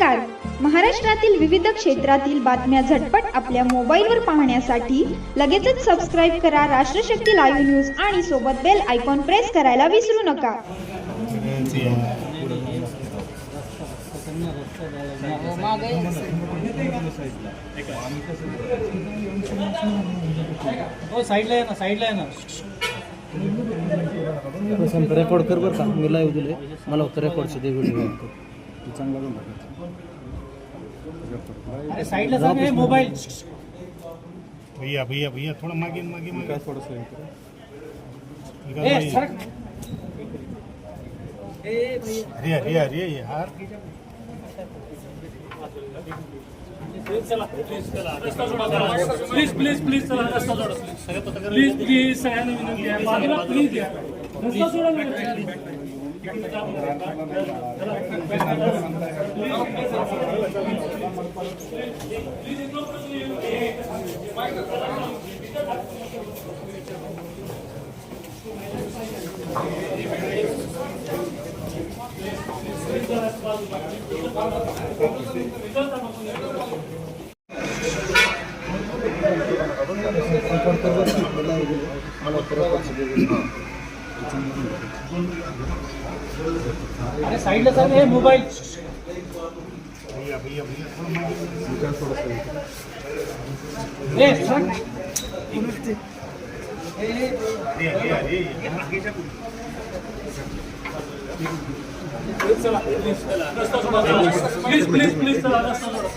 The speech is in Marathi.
नमस्कार. महाराष्ट्रातील विविध क्षेत्रातील बातम्या झटपट आपल्या मोबाईलवर पाहण्यासाठी लगेचच सबस्क्राईब करा राष्ट्रशक्ती लाईव्ह न्यूज आणि सोबत बेल आयकॉन प्रेस करायला विसरू नका. साईडला आहे ना रेकॉर्ड कर बरं का. मी लाईव्ह दिले, मला फक्त रेकॉर्डचे दे व्हिडिओ चांगला अरे साईडला सांग हे मोबाईल. भैया भैया भैया थोड़ा मागे मागे मागे थोडंसं अरे अरे अरे यार प्लीज प्लीज प्लीज चला रस्ता सोडा प्लीज प्लीज सगळ्यांना विनंती आहे बाजूला प्लीज या रस्ता सोडा अरे साइडला सांग हे मोबाईल. भैया भैया भैया थोड़ा मागे ए सांग अरे अरे अरे आगेच्या चला प्लीज चला रस्ता सोडा प्लीज प्लीज प्लीज चला रस्ता सोडा